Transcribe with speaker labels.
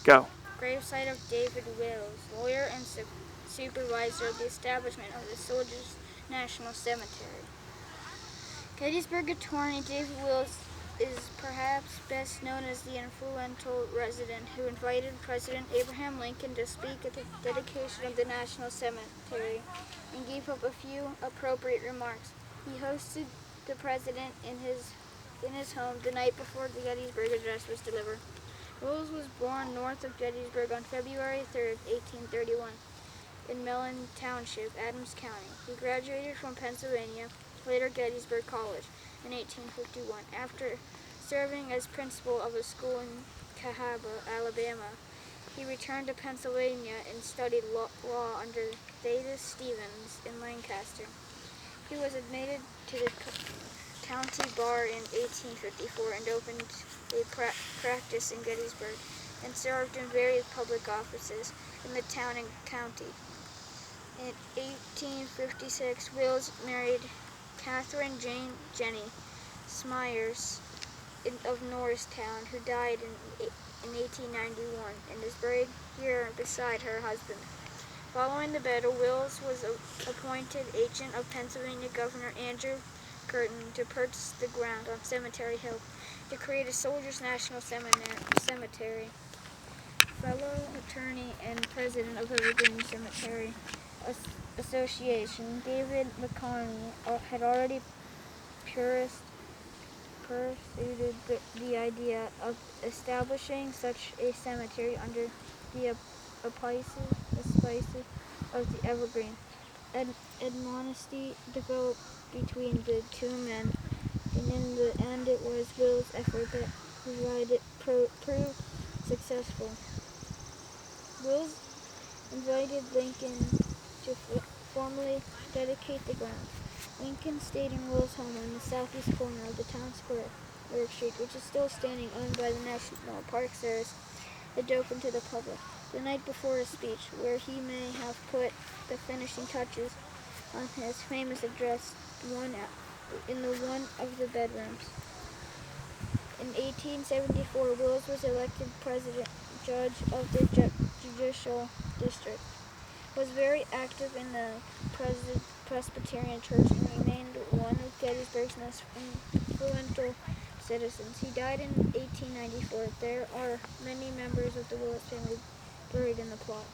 Speaker 1: Go.
Speaker 2: Gravesite of David Wills, lawyer and supervisor of the establishment of the Soldiers' National Cemetery. Gettysburg attorney David Wills is perhaps best known as the influential resident who invited President Abraham Lincoln to speak at the dedication of the National Cemetery and gave up a few appropriate remarks. He hosted the president in his home the night before the Gettysburg Address was delivered. Wills was born north of Gettysburg on February 3, 1831, in Mellon Township, Adams County. He graduated from Pennsylvania, later Gettysburg College, in 1851. After serving as principal of a school in Cahaba, Alabama, he returned to Pennsylvania and studied law under Thaddeus Stevens in Lancaster. He was admitted to the county bar in 1854 and opened a practice in Gettysburg and served in various public offices in the town and county. In 1856, Wills married Catherine Jane Jenny Smyers of Norristown, who died in 1891 and is buried here beside her husband. Following the battle, Wills was appointed agent of Pennsylvania Governor Andrew Curtin to purchase the ground on Cemetery Hill to create a Soldiers' National Cemetery. Fellow attorney and president of Evergreen Cemetery Association, David McConney, had already pursued the idea of establishing such a cemetery under the auspices of the Evergreen. Animosity developed between the two men, and in the end it was Wills' effort that proved successful. Wills invited Lincoln to formally dedicate the ground. Lincoln stayed in Wills' home on the southeast corner of the town square, York Street, which is still standing, owned by the National Park Service, and open to the public. The night before his speech, where he may have put the finishing touches on his famous address in one of the bedrooms. In 1874, Wills was elected judge of the judicial district, was very active in the Presbyterian Church, and remained one of Gettysburg's most influential citizens. He died in 1894. There are many members of the Wills family buried in the plot.